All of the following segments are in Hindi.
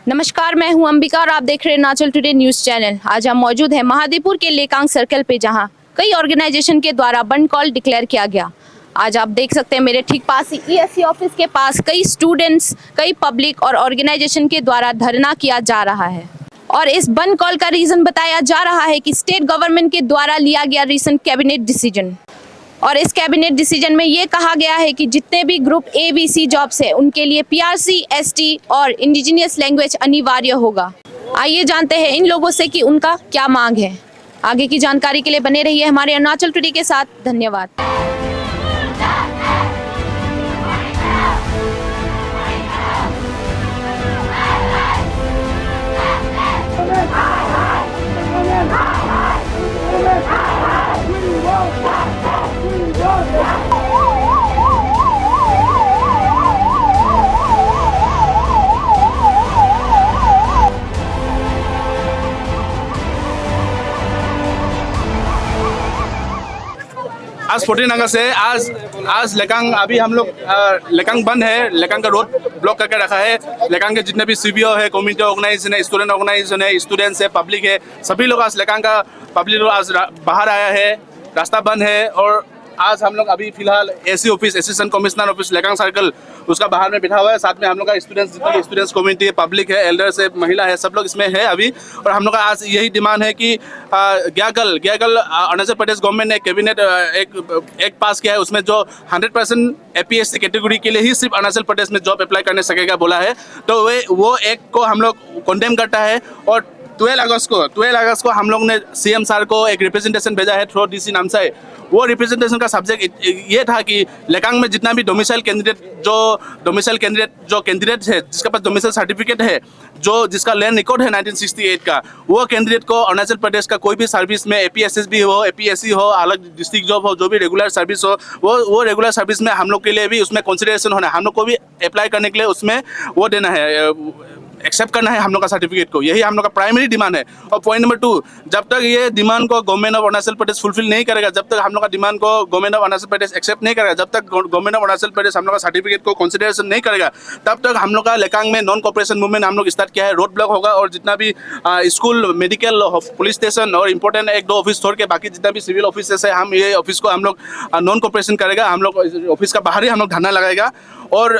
नमस्कार, मैं हूं अंबिका और आप देख रहे हैं अरुणाचल टुडे न्यूज चैनल। आज हम मौजूद हैं महादेवपुर के लेकांग सर्कल पे, जहां कई ऑर्गेनाइजेशन के द्वारा बंद कॉल डिक्लेयर किया गया। आज आप देख सकते हैं मेरे ठीक पास ही ईएससी ऑफिस के पास कई स्टूडेंट्स, कई पब्लिक और ऑर्गेनाइजेशन के द्वारा धरना किया जा रहा है। और इस बंद कॉल का रीजन बताया जा रहा है कि स्टेट गवर्नमेंट के द्वारा लिया गया रिसेंट कैबिनेट डिसीजन। और इस कैबिनेट डिसीजन में ये कहा गया है कि जितने भी ग्रुप ABC जॉब्स है उनके लिए PRC, ST और इंडिजिनियस लैंग्वेज अनिवार्य होगा। आइए जानते हैं इन लोगों से कि उनका क्या मांग है। आगे की जानकारी के लिए बने रहिए हमारे अरुणाचल टुडे के साथ। धन्यवाद। आज 14 अगस्त है। आज लेकांग अभी हम लोग लेकांग बंद है। लेकांग का रोड ब्लॉक करके रखा है। लेकांग के जितने भी CBO है, कम्युनिटी ऑर्गेनाइजेशन है, स्टूडेंट ऑर्गेनाइजेशन है, स्टूडेंट्स है, पब्लिक है, सभी लोग आज लेकांग का पब्लिक लोग आज बाहर आया है। रास्ता बंद है और आज हम लोग अभी फिलहाल AC office, assistant commissioner office Lekang circle, उसका बाहर में बैठा हुआ है। साथ में हम लोग का स्टूडेंट्स, जितने भी स्टूडेंट्स कम्युनिटी है, पब्लिक है, एल्डर्स है, महिला है, सब लोग इसमें है अभी। और हम लोग का आज यही डिमांड है कि गया कल अरुणाचल प्रदेश गवर्नमेंट ने कैबिनेट एक पास किया है। उसमें जो 100% APSC कैटेगरी के लिए ही सिर्फ अरुणाचल प्रदेश में जॉब अप्लाई करने सकेगा बोला है। तो वो एक को हम लोग कंडेम करता है। और 12 अगस्त को हम लोग ने CM सर को एक रिप्रेजेंटेशन भेजा है थ्रू DC नामसाई। वो रिप्रेजेंटेशन का सब्जेक्ट ये था कि लेकांग में जितना भी डोमिसाइल कैंडिडेट है, जिसके पास डोमिसाइल सर्टिफिकेट है, जिसका लैंड रिकॉर्ड है 1968 का, वो कैंडिडेट को अरुणाचल प्रदेश का कोई भी सर्विस में APSS भी हो, APSC हो, अलग डिस्ट्रिक्ट जॉब हो, जो भी रेगुलर सर्विस हो, वो रेगुलर सर्विस में हम लोग के लिए भी उसमें कंसिडरेशन होना है। हम लोग को भी अप्लाई करने के लिए उसमें वो देना है, एक्सेप्ट करना है हम लोग का सर्टिफिकेट को। यही हम लोग का प्राइमरी डिमांड है। और पॉइंट नंबर 2, जब तक ये डिमांड को government of Arunachal Pradesh fulfil नहीं करेगा, जब तक हम लोग का डिमांड को government of Arunachal Pradesh accept नहीं करेगा, जब तक गवर्नमेंट ऑफ अरुणाचल प्रदेश हम लोग का सर्टिफिकेट को कंसिडरेशन नहीं करेगा, तब तक हम लोग का लेकांग में नॉन कॉपरेशन मूवमेंट हम लोग स्टार्ट किया है। रोड ब्लॉक होगा और जितना भी स्कूल, मेडिकल, पुलिस स्टेशन और इंपॉर्टेंट 1-2 ऑफिस छोड़ के बाकी जितना भी सिविल ऑफिस है, हम ये ऑफिस को हम लोग नॉन कॉपरेशन करेगा। हम लोग ऑफिस का बाहर ही हम लोग धरना लगाएगा। और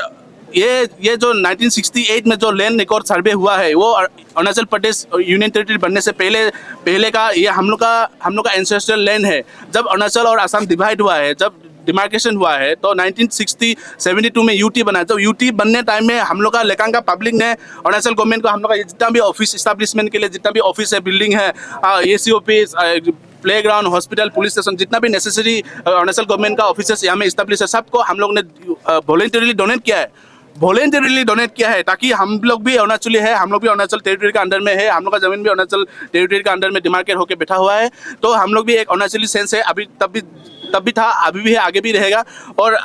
ये जो 1968 में जो लैंड रिकॉर्ड सर्वे हुआ है, वो अरुणाचल प्रदेश यूनियन टेरिटरी बनने से पहले का ये हम लोग का एंसेस्ट्रल लैंड है। जब अरुणाचल और असम डिवाइड हुआ है, जब डिमार्केशन हुआ है, तो 1972 में UT बना है। तो UT बनने टाइम में हम लोग का लेकांग का पब्लिक ने अरुणाचल गवर्नमेंट को हम लोग का जितना भी ऑफिस इस्टेब्लिशमेंट के लिए जितना भी ऑफिस है, बिल्डिंग है, AC office, playground, hospital, police station, जितना भी नेसेसरी अरुणाचल गवर्नमेंट का ऑफिस यहाँ में इस्टेब्लिश है, सबको हम लोग ने वॉलंटरीली डोनेट किया है ताकि हम लोग भी अरुणाचली है, हम लोग भी अरुणाचल टेरिटरी का अंडर में है, हम लोग का जमीन भी अरुणाचल टेरिटरी का अंडर में डिमार्केट होकर बैठा हुआ है। तो हम लोग भी एक अरुणाचली सेंस है, अभी तब भी था, अभी भी है, आगे भी रहेगा। और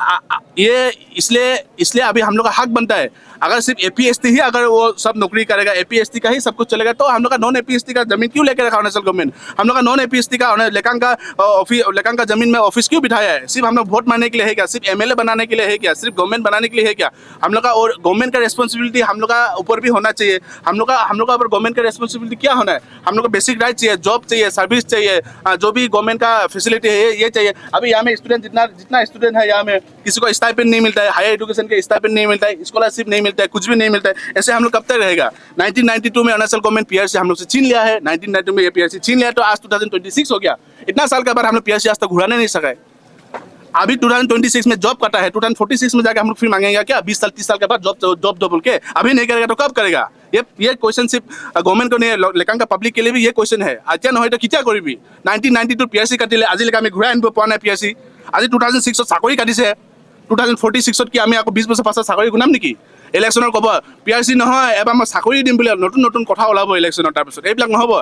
ये इसलिए अभी हम लोग का हक बनता है। अगर सिर्फ APST ही अगर वो सब नौकरी करेगा, APST का ही सब कुछ चलेगा, तो हम लोग का नॉन APST का जमीन क्यों लेकर रखा अरुणाचल गवर्नमेंट? हम लोग का नॉन APST का लेकांग का जमीन में ऑफिस क्यों बिठाया है? सिर्फ हम लोग वोट मारने के लिए है क्या? सिर्फ MLA बनाने के लिए है क्या? सिर्फ गवर्नमेंट बनाने के लिए है क्या? हम लोग का और गवर्नमेंट का रिस्पॉन्सिबिलिटी हम लोग का ऊपर भी होना चाहिए। हम लोग का ऊपर गवर्नमेंट का रिस्पॉन्सिबिलिटी क्या होना है? हम लोग को बेसिक राइट चाहिए, जॉब चाहिए, सर्विस चाहिए, जो भी गवर्नमेंट का फैसिलिटी है ये चाहिए। अभी यहाँ में स्टूडेंट जितना स्टूडेंट है, यहाँ में किसी को स्टाइपेंड नहीं मिलता है, हायर एजुकेशन के स्टाइपेंड नहीं मिलता है, स्कॉलरशिप नहीं मिलता है, कुछ भी नहीं मिलता है। ऐसे हम लोग कब तक रहेगा? 1992 में अरुणाचल गवर्नमेंट PRC हम लोग से छीन लिया है। 1992 में ये PRC छीन लिया, तो आज 2026 हो गया। इतना साल के बाद हम लोग PRC आज तक घुराने नहीं सके। अभी 2026 में जॉब करता है, 2046 में जाकर हम लोग फिर मांगेंगे क्या? 20 साल 30 साल के बाद जॉब बोल के? अभी नहीं करेगा तो कब करेगा? ये क्वेश्चन सिर्फ गवर्नमेंट को नहीं, लेकांग का पब्लिक के लिए भी ये क्वेश्चन है। आज नहीं तो क्या करिबी? 1992 PRC काटिले, আজিলৈকে আমি ঘূৰাই আনিব পৰা নাই PRC। আজি 2006 চাকৰি কাটিছে, 2046 কি আমি আকৌ 20 বছৰ পাছত চাকৰি গুনাম নেকি? ইলেকশ্যনৰ ক'ব PRC নহয়, এবাৰ মই চাকৰি দিম বুলি নতুন কথা ওলাব ইলেকশ্যনৰ। তাৰপিছত এইবিলাক নহ'ব।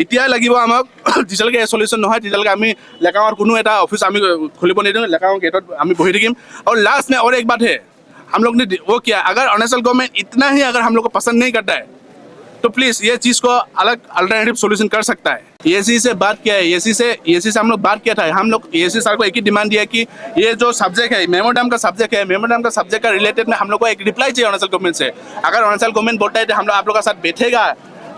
এতিয়াই লাগিব আমাক, যেতিয়ালৈকে চলিউশ্যন নহয় তেতিয়ালৈকে আমি लेकांगৰ কোনো এটা অফিচ আমি খুলিব নিদিওঁ। लेकांगৰ गेटত আমি বহি থাকিম। और लास्ट में और एक बात है, हम लोग ने वो किया, अगर अरुणाचल गवर्नमेंट इतना ही अगर हम लोग को पसंद नहीं करता है, तो प्लीज ये चीज को अलग अल्टरनेटिव सॉल्यूशन कर सकता है। एसी से बात किया है, एसी से हम लोग बात किया था। हम लोग एसी सर को एक ही डिमांड दिया कि ये जो सब्जेक्ट है मेमोरेंडम का सब्जेक्ट है, मेमोरेंडम का सब्जेक्ट का रिलेटेड में हम लोग को एक रिप्लाई चाहिए अरुणाचल गवर्नमेंट से। अगर अरुणाचल गवर्नमेंट बोलता है हम लोग आप लोग का साथ बैठेगा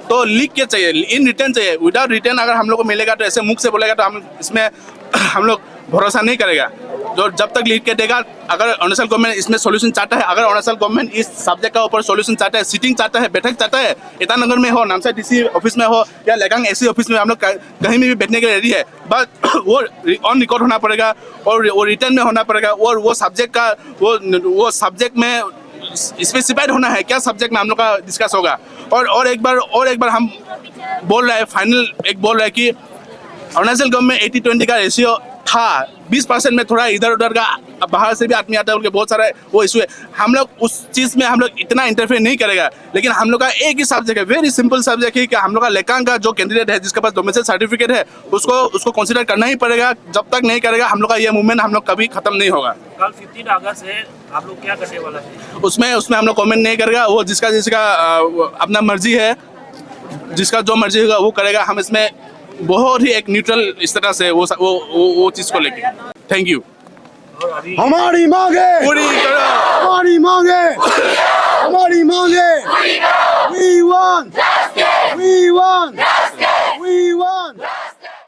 तो लिख के चाहिए, इन रिटर्न चाहिए। विदाउट रिटर्न अगर हम लोग को मिलेगा तो ऐसे मुख से बोलेगा तो हम इसमें हम लोग भरोसा नहीं करेगा। जो जब तक लिख के देगा, अगर अरुणाचल गवर्नमेंट इसमें सॉल्यूशन चाहता है, अगर अरुणाचल गवर्नमेंट इस सब्जेक्ट का ऊपर सॉल्यूशन चाहता है, सीटिंग चाहता है, बैठक चाहता है, ईटानगर में हो, नामसाई डीसी ऑफिस में हो या लेकांग एसी ऑफिस में, हम लोग कहीं भी बैठने के लिए रेडी है। बट वो ऑन रिकॉर्ड होना पड़ेगा और वो रिटर्न में होना पड़ेगा और वो सब्जेक्ट का वो सब्जेक्ट में स्पेसिफाइड होना है क्या सब्जेक्ट में हम लोग का डिस्कस होगा। और एक बार हम बोल रहे हैं, फाइनल एक बोल रहे हैं कि अरुणाचल गवर्नमेंट 80-20 का रेशियो था, 20% में थोड़ा इधर उधर का बाहर से भी आदमी आता है, उनके बहुत सारे वो इशू है। हम लोग उस चीज़ में हम लोग इतना इंटरफेयर नहीं करेगा, लेकिन हम लोग का एक ही सब्जेक्ट है, वेरी सिंपल सब्जेक्ट है कि हम लोग का लेकांग का जो कैंडिडेट है जिसके पास डोमिसाइल सर्टिफिकेट है उसको कंसिडर करना ही पड़ेगा। जब तक नहीं करेगा हम लोग का ये मूवमेंट हम लोग कभी खत्म नहीं होगा। कल 15 अगस्त है, आप लोग क्या करने वाला है? उसमें हम लोग कमेंट नहीं करेगा। वो जिसका अपना मर्जी है, जिसका जो मर्जी होगा वो करेगा। हम इसमें बहुत ही एक न्यूट्रल इस तरह से वो चीज को लेके। Thank you. हमारी मांगे पूरी करो, हमारी मांगे हमारी मांगे We want